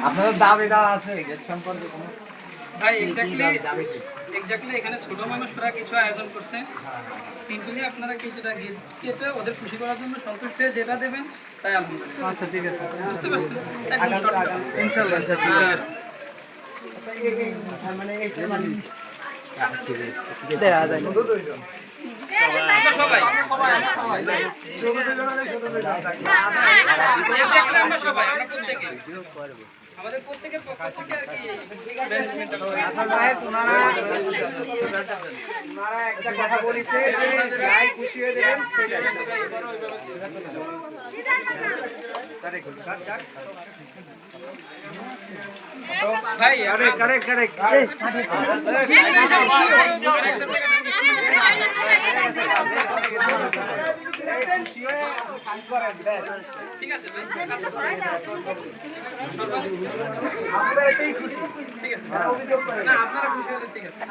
আপনাদের দাবি দেওয়া আছে গেট সম্পর্কে কোনো ভাই এক্স্যাক্টলি এখানে ছোট মানুষরা কিছু আয়োজন করছে। সিম্পলি আপনারা কিছুটা গিফট কেটে ওদের খুশি করার জন্য সন্তুষ্ট হয়ে যেটা দেবেন তাই আলহামদুলিল্লাহ। আচ্ছা ঠিক আছে বুঝতে পারছেন? একদম short term। ইনশাআল্লাহ স্যার ঠিক আছে মানে এইটা মানে দেয়া যায় আমরা সবাই Exactly আমরা সবাই আমরা প্রত্যেকে আমাদের প্রত্যেকের পক্ষ থেকে আর কি arrangementটা করা হয়েছে। আচ্ছা ভাই ওনারা একটা কথা বলেছে যে যাই খুশি হয়ে দেবেন সেটাই ভাই কারেক্ট ঠিক আছে ভাই আমরা এটাই খুশি ঠিক আছে না আপনারা খুশি হলে ঠিক আছে।